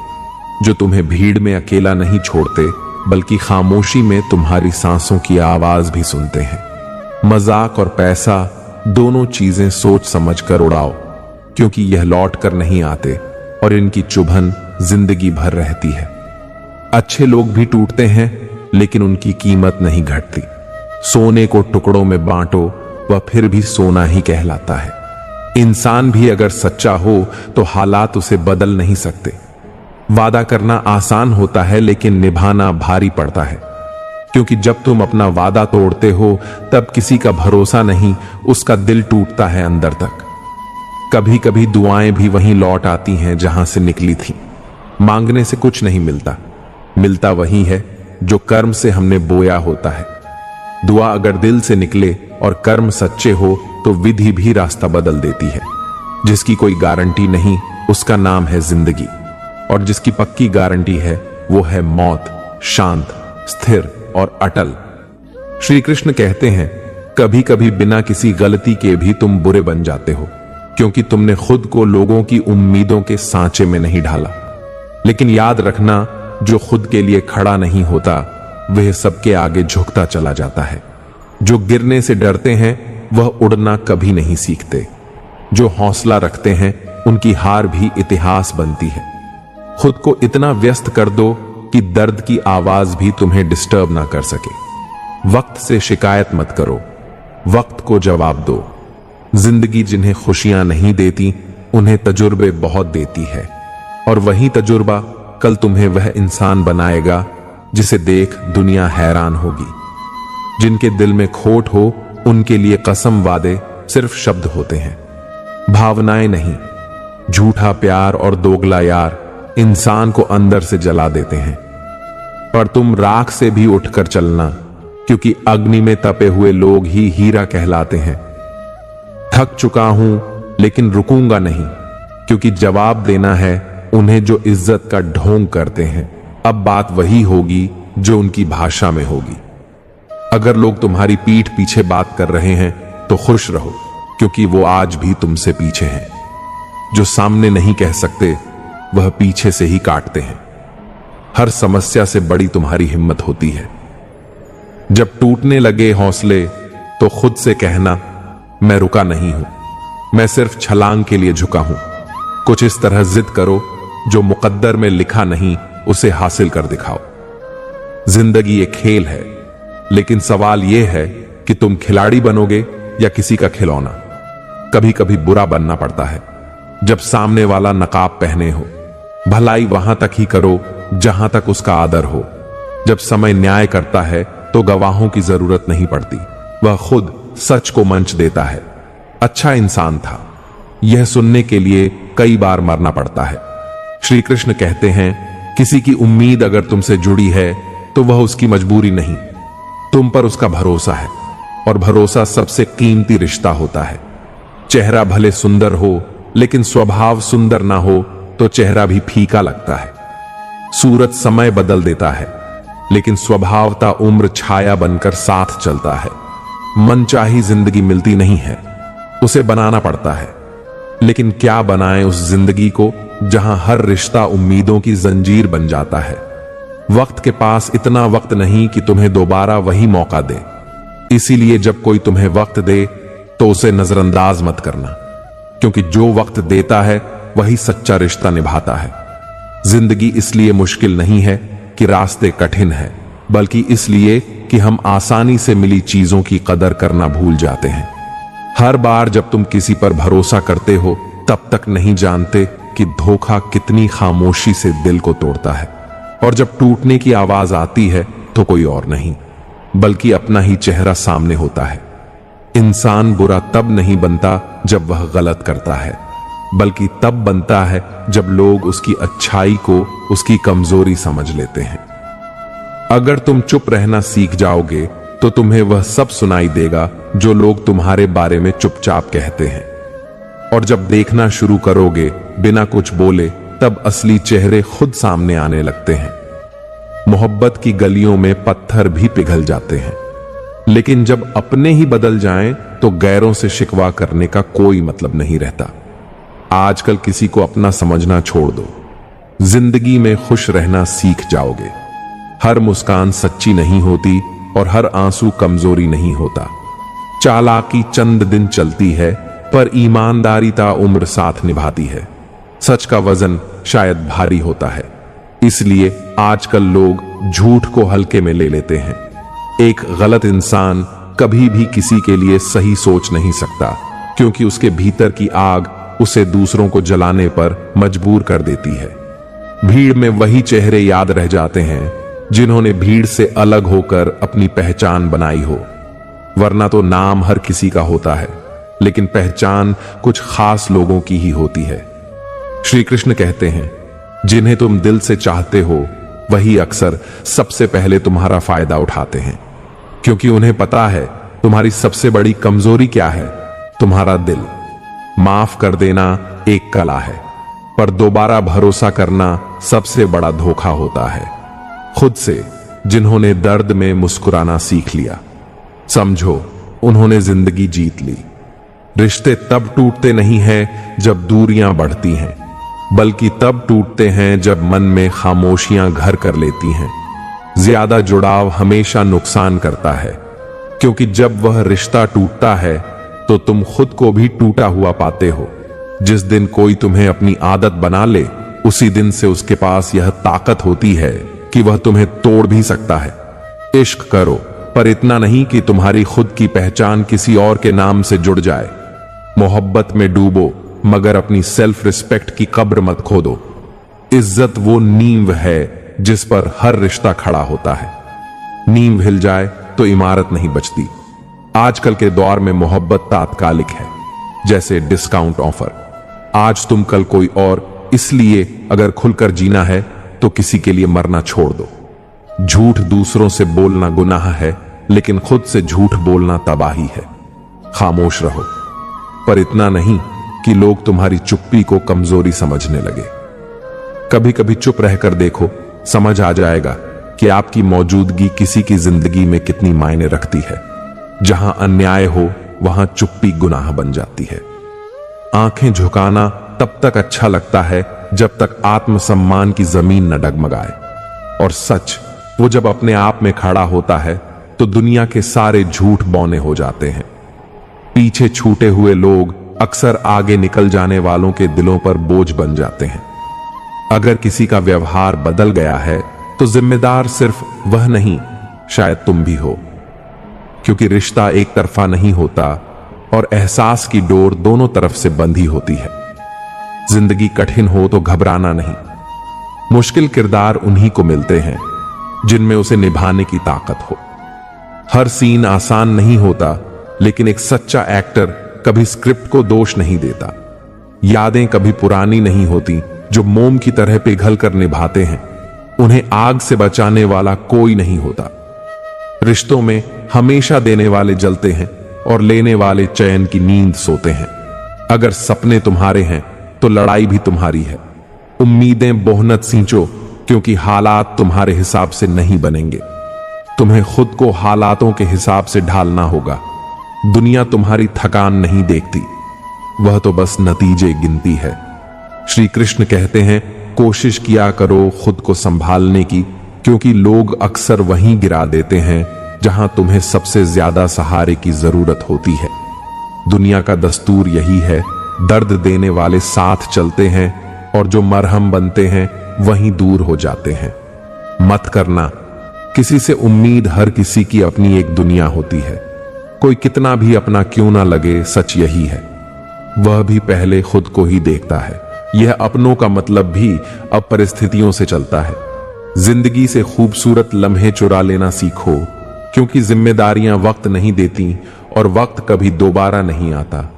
S1: जो तुम्हें भीड़ में अकेला नहीं छोड़ते, बल्कि खामोशी में तुम्हारी सांसों की आवाज भी सुनते हैं। मजाक और पैसा दोनों चीजें सोच समझ कर उड़ाओ, क्योंकि यह लौट कर नहीं आते और इनकी चुभन जिंदगी भर रहती है। अच्छे लोग भी टूटते हैं, लेकिन उनकी कीमत नहीं घटती। सोने को टुकड़ों में बांटो, वह फिर भी सोना ही कहलाता है। इंसान भी अगर सच्चा हो तो हालात उसे बदल नहीं सकते। वादा करना आसान होता है, लेकिन निभाना भारी पड़ता है, क्योंकि जब तुम अपना वादा तोड़ते हो तब किसी का भरोसा नहीं, उसका दिल टूटता है अंदर तक। कभी कभी दुआएं भी वहीं लौट आती हैं जहां से निकली थी। मांगने से कुछ नहीं मिलता, मिलता वही है जो कर्म से हमने बोया होता है। दुआ अगर दिल से निकले और कर्म सच्चे हो तो विधि भी रास्ता बदल देती है। जिसकी कोई गारंटी नहीं, उसका नाम है जिंदगी, और जिसकी पक्की गारंटी है वो है मौत, शांत, स्थिर और अटल। श्री कृष्ण कहते हैं, कभी कभी बिना किसी गलती के भी तुम बुरे बन जाते हो, क्योंकि तुमने खुद को लोगों की उम्मीदों के सांचे में नहीं ढाला। लेकिन याद रखना, जो खुद के लिए खड़ा नहीं होता वह सबके आगे झुकता चला जाता है। जो गिरने से डरते हैं वह उड़ना कभी नहीं सीखते। जो हौसला रखते हैं उनकी हार भी इतिहास बनती है। खुद को इतना व्यस्त कर दो कि दर्द की आवाज भी तुम्हें डिस्टर्ब ना कर सके। वक्त से शिकायत मत करो, वक्त को जवाब दो। जिंदगी जिन्हें खुशियां नहीं देती उन्हें तजुर्बे बहुत देती है, और वही तजुर्बा कल तुम्हें वह इंसान बनाएगा जिसे देख दुनिया हैरान होगी। जिनके दिल में खोट हो उनके लिए कसम वादे सिर्फ शब्द होते हैं, भावनाएं नहीं। झूठा प्यार और दोगला यार इंसान को अंदर से जला देते हैं। पर तुम राख से भी उठकर चलना, क्योंकि अग्नि में तपे हुए लोग ही हीरा कहलाते हैं। थक चुका हूं लेकिन रुकूंगा नहीं, क्योंकि जवाब देना है उन्हें जो इज्जत का ढोंग करते हैं। अब बात वही होगी जो उनकी भाषा में होगी। अगर लोग तुम्हारी पीठ पीछे बात कर रहे हैं तो खुश रहो, क्योंकि वो आज भी तुमसे पीछे हैं। जो सामने नहीं कह सकते वह पीछे से ही काटते हैं। हर समस्या से बड़ी तुम्हारी हिम्मत होती है। जब टूटने लगे हौसले तो खुद से कहना, मैं रुका नहीं हूं, मैं सिर्फ छलांग के लिए झुका हूं। कुछ इस तरह जिद करो, जो मुकद्दर में लिखा नहीं उसे हासिल कर दिखाओ। जिंदगी एक खेल है, लेकिन सवाल यह है कि तुम खिलाड़ी बनोगे या किसी का खिलौना। कभी कभी बुरा बनना पड़ता है जब सामने वाला नकाब पहने हो। भलाई वहां तक ही करो जहां तक उसका आदर हो। जब समय न्याय करता है तो गवाहों की जरूरत नहीं पड़ती, वह खुद सच को मंच देता है। अच्छा इंसान था, यह सुनने के लिए कई बार मरना पड़ता है। श्री कृष्ण कहते हैं, किसी की उम्मीद अगर तुमसे जुड़ी है तो वह उसकी मजबूरी नहीं, तुम पर उसका भरोसा है, और भरोसा सबसे कीमती रिश्ता होता है। चेहरा भले सुंदर हो, लेकिन स्वभाव सुंदर ना हो तो चेहरा भी फीका लगता है। सूरज समय बदल देता है, लेकिन स्वभावता उम्र छाया बनकर साथ चलता है। मनचाही जिंदगी मिलती नहीं है, उसे बनाना पड़ता है। लेकिन क्या बनाएं उस जिंदगी को जहां हर रिश्ता उम्मीदों की जंजीर बन जाता है। वक्त के पास इतना वक्त नहीं कि तुम्हें दोबारा वही मौका दे। इसीलिए जब कोई तुम्हें वक्त दे तो उसे नजरअंदाज मत करना, क्योंकि जो वक्त देता है वही सच्चा रिश्ता निभाता है। जिंदगी इसलिए मुश्किल नहीं है कि रास्ते कठिन है, बल्कि इसलिए कि हम आसानी से मिली चीजों की कदर करना भूल जाते हैं। हर बार जब तुम किसी पर भरोसा करते हो तब तक नहीं जानते कि धोखा कितनी खामोशी से दिल को तोड़ता है। और जब टूटने की आवाज आती है तो कोई और नहीं, बल्कि अपना ही चेहरा सामने होता है। इंसान बुरा तब नहीं बनता जब वह गलत करता है, बल्कि तब बनता है जब लोग उसकी अच्छाई को उसकी कमजोरी समझ लेते हैं। अगर तुम चुप रहना सीख जाओगे तो तुम्हें वह सब सुनाई देगा जो लोग तुम्हारे बारे में चुपचाप कहते हैं। और जब देखना शुरू करोगे बिना कुछ बोले, तब असली चेहरे खुद सामने आने लगते हैं। मोहब्बत की गलियों में पत्थर भी पिघल जाते हैं, लेकिन जब अपने ही बदल जाएं तो गैरों से शिकवा करने का कोई मतलब नहीं रहता। आजकल किसी को अपना समझना छोड़ दो, जिंदगी में खुश रहना सीख जाओगे। हर मुस्कान सच्ची नहीं होती और हर आंसू कमजोरी नहीं होता। चालाकी चंद दिन चलती है, पर ईमानदारी ता उम्र साथ निभाती है। सच का वजन शायद भारी होता है, इसलिए आजकल लोग झूठ को हल्के में ले लेते हैं। एक गलत इंसान कभी भी किसी के लिए सही सोच नहीं सकता, क्योंकि उसके भीतर की आग उसे दूसरों को जलाने पर मजबूर कर देती है। भीड़ में वही चेहरे याद रह जाते हैं जिन्होंने भीड़ से अलग होकर अपनी पहचान बनाई हो, वरना तो नाम हर किसी का होता है, लेकिन पहचान कुछ खास लोगों की ही होती है। श्री कृष्ण कहते हैं, जिन्हें तुम दिल से चाहते हो वही अक्सर सबसे पहले तुम्हारा फायदा उठाते हैं, क्योंकि उन्हें पता है तुम्हारी सबसे बड़ी कमजोरी क्या है, तुम्हारा दिल। माफ कर देना एक कला है, पर दोबारा भरोसा करना सबसे बड़ा धोखा होता है। खुद से जिन्होंने दर्द में मुस्कुराना सीख लिया, समझो उन्होंने जिंदगी जीत ली। रिश्ते तब टूटते नहीं हैं जब दूरियां बढ़ती हैं, बल्कि तब टूटते हैं जब मन में खामोशियां घर कर लेती हैं। ज्यादा जुड़ाव हमेशा नुकसान करता है, क्योंकि जब वह रिश्ता टूटता है तो तुम खुद को भी टूटा हुआ पाते हो। जिस दिन कोई तुम्हें अपनी आदत बना ले, उसी दिन से उसके पास यह ताकत होती है कि वह तुम्हें तोड़ भी सकता है। इश्क करो, पर इतना नहीं कि तुम्हारी खुद की पहचान किसी और के नाम से जुड़ जाए। मोहब्बत में डूबो, मगर अपनी सेल्फ रिस्पेक्ट की कब्र मत खोदो। इज्जत वो नींव है जिस पर हर रिश्ता खड़ा होता है। नींव हिल जाए तो इमारत नहीं बचती। आजकल के दौर में मोहब्बत तात्कालिक है, जैसे डिस्काउंट ऑफर। आज तुम कल कोई और, इसलिए अगर खुलकर जीना है तो किसी के लिए मरना छोड़ दो। झूठ दूसरों से बोलना गुनाह है, लेकिन खुद से झूठ बोलना तबाही है। खामोश रहो, पर इतना नहीं कि लोग तुम्हारी चुप्पी को कमजोरी समझने लगे। कभी कभी चुप रहकर देखो, समझ आ जाएगा कि आपकी मौजूदगी किसी की जिंदगी में कितनी मायने रखती है। जहां अन्याय हो वहां चुप्पी गुनाह बन जाती है। आंखें झुकाना तब तक अच्छा लगता है जब तक आत्मसम्मान की जमीन न डगमगाए, और सच वो जब अपने आप में खड़ा होता है तो दुनिया के सारे झूठ बौने हो जाते हैं। पीछे छूटे हुए लोग अक्सर आगे निकल जाने वालों के दिलों पर बोझ बन जाते हैं। अगर किसी का व्यवहार बदल गया है तो जिम्मेदार सिर्फ वह नहीं, शायद तुम भी हो, क्योंकि रिश्ता एक तरफा नहीं होता और एहसास की डोर दोनों तरफ से बंधी होती है। जिंदगी कठिन हो तो घबराना नहीं। मुश्किल किरदार उन्हीं को मिलते हैं जिनमें उसे निभाने की ताकत हो। हर सीन आसान नहीं होता, लेकिन एक सच्चा एक्टर कभी स्क्रिप्ट को दोष नहीं देता। यादें कभी पुरानी नहीं होती जो मोम की तरह पिघल कर निभाते हैं। उन्हें आग से बचाने वाला कोई नहीं होता। रिश्तों में हमेशा देने वाले जलते हैं और लेने वाले चैन की नींद सोते हैं। अगर सपने तुम्हारे हैं तो लड़ाई भी तुम्हारी है। उम्मीदें बोहनत सींचो, क्योंकि हालात तुम्हारे हिसाब से नहीं बनेंगे। तुम्हें खुद को हालातों के हिसाब से ढालना होगा। दुनिया तुम्हारी थकान नहीं देखती, वह तो बस नतीजे गिनती है। श्री कृष्ण कहते हैं, कोशिश किया करो खुद को संभालने की, क्योंकि लोग अक्सर वहीं गिरा देते हैं जहां तुम्हें सबसे ज्यादा सहारे की जरूरत होती है। दुनिया का दस्तूर यही है, दर्द देने वाले साथ चलते हैं और जो मरहम बनते हैं वहीं दूर हो जाते हैं। मत करना किसी से उम्मीद, हर किसी की अपनी एक दुनिया होती है। कोई कितना भी अपना क्यों ना लगे, सच यही है, वह भी पहले खुद को ही देखता है। यह अपनों का मतलब भी अब परिस्थितियों से चलता है। जिंदगी से खूबसूरत लम्हे चुरा लेना सीखो, क्योंकि जिम्मेदारियां वक्त नहीं देती और वक्त कभी दोबारा नहीं आता।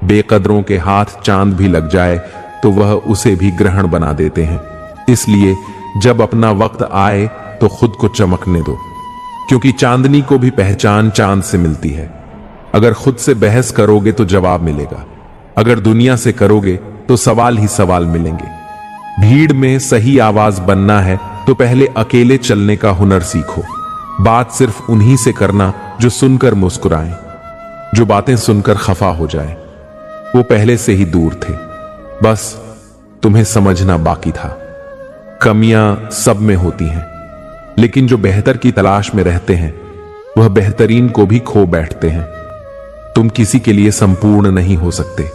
S1: बेकदरों के हाथ चांद भी लग जाए तो वह उसे भी ग्रहण बना देते हैं। इसलिए जब अपना वक्त आए तो खुद को चमकने दो, क्योंकि चांदनी को भी पहचान चांद से मिलती है। अगर खुद से बहस करोगे तो जवाब मिलेगा, अगर दुनिया से करोगे तो सवाल ही सवाल मिलेंगे। भीड़ में सही आवाज बनना है तो पहले अकेले चलने का हुनर सीखो। बात सिर्फ उन्हीं से करना जो सुनकर मुस्कुराएं, जो बातें सुनकर खफा हो जाएं। वो पहले से ही दूर थे, बस तुम्हें समझना बाकी था। कमियां सब में होती हैं, लेकिन जो बेहतर की तलाश में रहते हैं वह बेहतरीन को भी खो बैठते हैं। तुम किसी के लिए संपूर्ण नहीं हो सकते,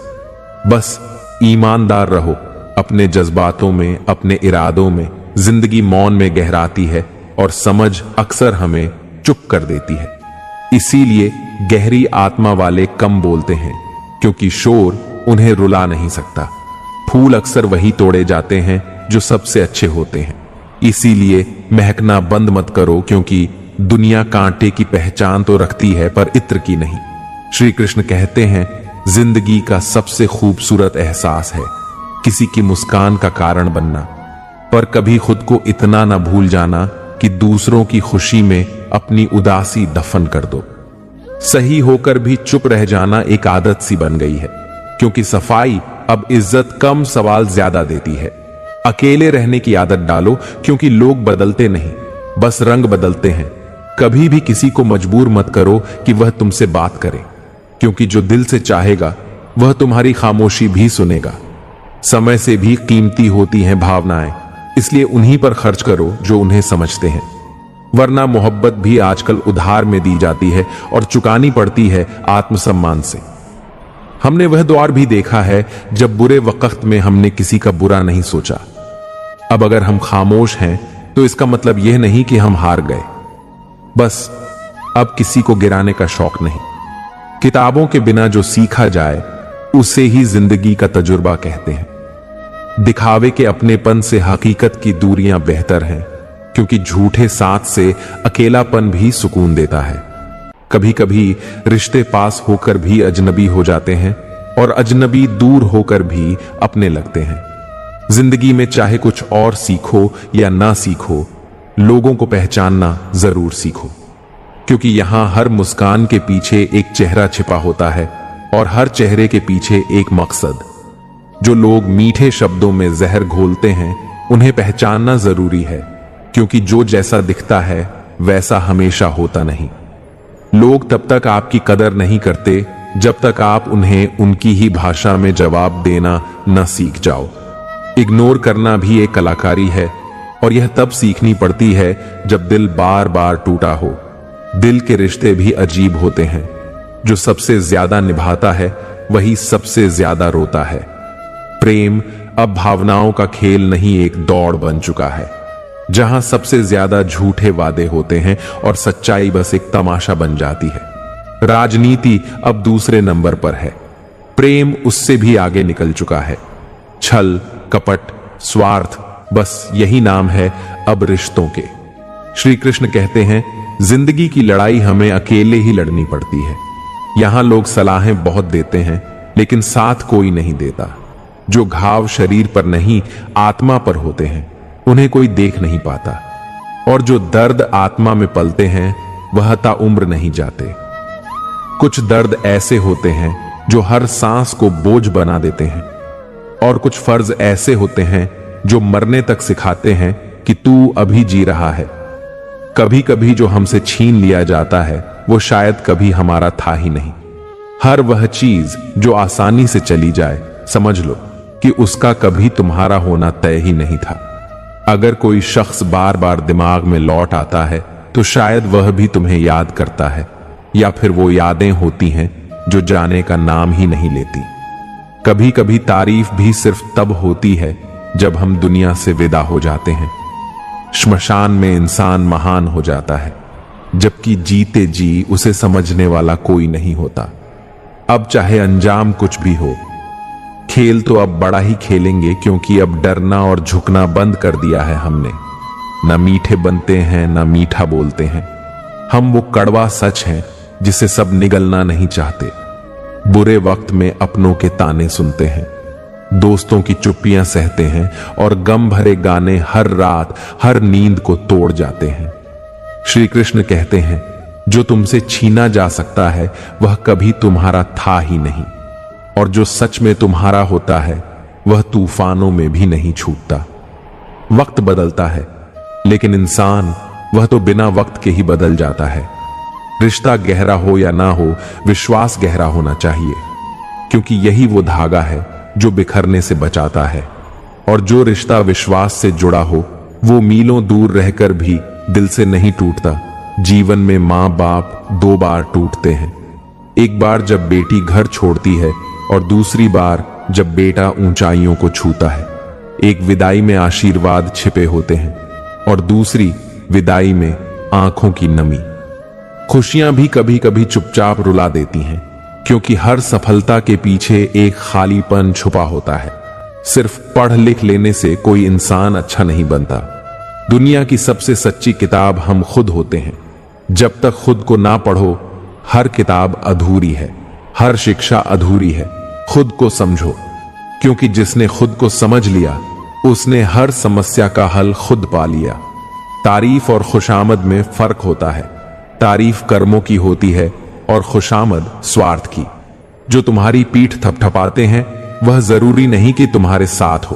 S1: बस ईमानदार रहो अपने जज्बातों में, अपने इरादों में। जिंदगी मौन में गहराती है और समझ अक्सर हमें चुप कर देती है। इसीलिए गहरी आत्मा वाले कम बोलते हैं, क्योंकि शोर उन्हें रुला नहीं सकता। फूल अक्सर वही तोड़े जाते हैं जो सबसे अच्छे होते हैं। इसीलिए महकना बंद मत करो, क्योंकि दुनिया कांटे की पहचान तो रखती है पर इत्र की नहीं। श्री कृष्ण कहते हैं, जिंदगी का सबसे खूबसूरत एहसास है किसी की मुस्कान का कारण बनना, पर कभी खुद को इतना ना भूल जाना कि दूसरों की खुशी में अपनी उदासी दफन कर दो। सही होकर भी चुप रह जाना एक आदत सी बन गई है, क्योंकि सफाई अब इज्जत कम सवाल ज्यादा देती है। अकेले रहने की आदत डालो, क्योंकि लोग बदलते नहीं, बस रंग बदलते हैं। कभी भी किसी को मजबूर मत करो कि वह तुमसे बात करे, क्योंकि जो दिल से चाहेगा वह तुम्हारी खामोशी भी सुनेगा। समय से भी कीमती होती हैं भावनाएं, इसलिए उन्हीं पर खर्च करो जो उन्हें समझते हैं। वरना मोहब्बत भी आजकल उधार में दी जाती है और चुकानी पड़ती है आत्मसम्मान से। हमने वह दौर भी देखा है जब बुरे वक्त में हमने किसी का बुरा नहीं सोचा। अब अगर हम खामोश हैं तो इसका मतलब यह नहीं कि हम हार गए, बस अब किसी को गिराने का शौक नहीं। किताबों के बिना जो सीखा जाए उसे ही जिंदगी का तजुर्बा कहते हैं। दिखावे के अपनेपन से हकीकत की दूरियां बेहतर हैं, क्योंकि झूठे साथ से अकेलापन भी सुकून देता है। कभी कभी रिश्ते पास होकर भी अजनबी हो जाते हैं और अजनबी दूर होकर भी अपने लगते हैं। जिंदगी में चाहे कुछ और सीखो या ना सीखो, लोगों को पहचानना जरूर सीखो, क्योंकि यहां हर मुस्कान के पीछे एक चेहरा छिपा होता है और हर चेहरे के पीछे एक मकसद। जो लोग मीठे शब्दों में जहर घोलते हैं उन्हें पहचानना जरूरी है, क्योंकि जो जैसा दिखता है वैसा हमेशा होता नहीं। लोग तब तक आपकी कदर नहीं करते जब तक आप उन्हें उनकी ही भाषा में जवाब देना न सीख जाओ। इग्नोर करना भी एक कलाकारी है, और यह तब सीखनी पड़ती है जब दिल बार बार टूटा हो। दिल के रिश्ते भी अजीब होते हैं, जो सबसे ज्यादा निभाता है वही सबसे ज्यादा रोता है। प्रेम अब भावनाओं का खेल नहीं, एक दौड़ बन चुका है, जहां सबसे ज्यादा झूठे वादे होते हैं और सच्चाई बस एक तमाशा बन जाती है। राजनीति अब दूसरे नंबर पर है, प्रेम उससे भी आगे निकल चुका है। छल, कपट, स्वार्थ, बस यही नाम है अब रिश्तों के। श्री कृष्ण कहते हैं, जिंदगी की लड़ाई हमें अकेले ही लड़नी पड़ती है। यहां लोग सलाहें बहुत देते हैं, लेकिन साथ कोई नहीं देता। जो घाव शरीर पर नहीं आत्मा पर होते हैं उन्हें कोई देख नहीं पाता, और जो दर्द आत्मा में पलते हैं वह ताउम्र नहीं जाते। कुछ दर्द ऐसे होते हैं जो हर सांस को बोझ बना देते हैं, और कुछ फर्ज ऐसे होते हैं जो मरने तक सिखाते हैं कि तू अभी जी रहा है। कभी कभी जो हमसे छीन लिया जाता है वो शायद कभी हमारा था ही नहीं। हर वह चीज जो आसानी से चली जाए, समझ लो कि उसका कभी तुम्हारा होना तय ही नहीं था। अगर कोई शख्स बार बार दिमाग में लौट आता है तो शायद वह भी तुम्हें याद करता है, या फिर वो यादें होती हैं जो जाने का नाम ही नहीं लेती। कभी कभी तारीफ भी सिर्फ तब होती है जब हम दुनिया से विदा हो जाते हैं। श्मशान में इंसान महान हो जाता है, जबकि जीते जी उसे समझने वाला कोई नहीं होता। अब चाहे अंजाम कुछ भी हो, खेल तो अब बड़ा ही खेलेंगे, क्योंकि अब डरना और झुकना बंद कर दिया है हमने। ना मीठे बनते हैं ना मीठा बोलते हैं। हम वो कड़वा सच हैं जिसे सब निगलना नहीं चाहते। बुरे वक्त में अपनों के ताने सुनते हैं, दोस्तों की चुप्पियां सहते हैं और गम भरे गाने हर रात हर नींद को तोड़ जाते हैं। श्री कृष्ण कहते हैं, जो तुमसे छीना जा सकता है वह कभी तुम्हारा था ही नहीं, और जो सच में तुम्हारा होता है वह तूफानों में भी नहीं छूटता। वक्त बदलता है, लेकिन इंसान वह तो बिना वक्त के ही बदल जाता है। रिश्ता गहरा हो या ना हो, विश्वास गहरा होना चाहिए, क्योंकि यही वो धागा है जो बिखरने से बचाता है। और जो रिश्ता विश्वास से जुड़ा हो वो मीलों दूर रहकर भी दिल से नहीं टूटता। जीवन में मां बाप 2 बार टूटते हैं, एक बार जब बेटी घर छोड़ती है और दूसरी बार जब बेटा ऊंचाइयों को छूता है। एक विदाई में आशीर्वाद छिपे होते हैं और दूसरी विदाई में आंखों की नमी। खुशियां भी कभी कभी चुपचाप रुला देती हैं, क्योंकि हर सफलता के पीछे एक खालीपन छुपा होता है। सिर्फ पढ़ लिख लेने से कोई इंसान अच्छा नहीं बनता। दुनिया की सबसे सच्ची किताब हम खुद होते हैं। जब तक खुद को ना पढ़ो, हर किताब अधूरी है, हर शिक्षा अधूरी है। खुद को समझो, क्योंकि जिसने खुद को समझ लिया उसने हर समस्या का हल खुद पा लिया। तारीफ और खुशामद में फर्क होता है। तारीफ कर्मों की होती है और खुशामद स्वार्थ की। जो तुम्हारी पीठ थपथपाते हैं वह जरूरी नहीं कि तुम्हारे साथ हो,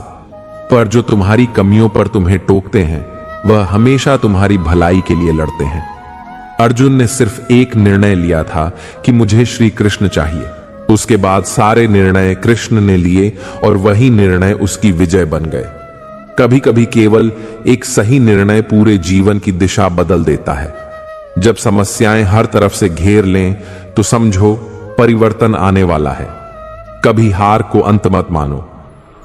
S1: पर जो तुम्हारी कमियों पर तुम्हें टोकते हैं वह हमेशा तुम्हारी भलाई के लिए लड़ते हैं। अर्जुन ने सिर्फ एक निर्णय लिया था कि मुझे श्री कृष्ण चाहिए। उसके बाद सारे निर्णय कृष्ण ने लिए और वही निर्णय उसकी विजय बन गए। कभी कभी केवल एक सही निर्णय पूरे जीवन की दिशा बदल देता है। जब समस्याएं हर तरफ से घेर लें तो समझो परिवर्तन आने वाला है। कभी हार को अंत मत मानो,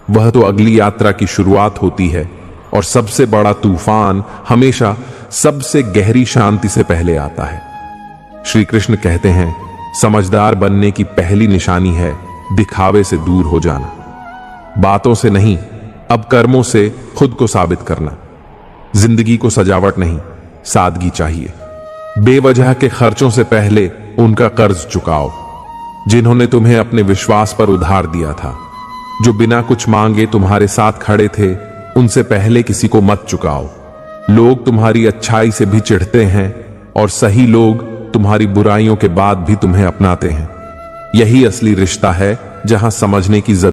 S1: वह तो अगली यात्रा की शुरुआत होती है। और सबसे बड़ा तूफान हमेशा सबसे गहरी शांति से पहले आता है। श्री कृष्ण कहते हैं, समझदार बनने की पहली निशानी है दिखावे से दूर हो जाना। बातों से नहीं, अब कर्मों से खुद को साबित करना। जिंदगी को सजावट नहीं, सादगी चाहिए। बेवजह के खर्चों से पहले उनका कर्ज चुकाओ जिन्होंने तुम्हें अपने विश्वास पर उधार दिया था। जो बिना कुछ मांगे तुम्हारे साथ खड़े थे, उनसे पहले किसी को मत चुकाओ। लोग तुम्हारी अच्छाई से भी चिढ़ते हैं और सही लोग तुम्हारी बुराइयों के बाद भी तुम्हें अपनाते हैं। यही असली रिश्ता है जहां समझने की जरूरत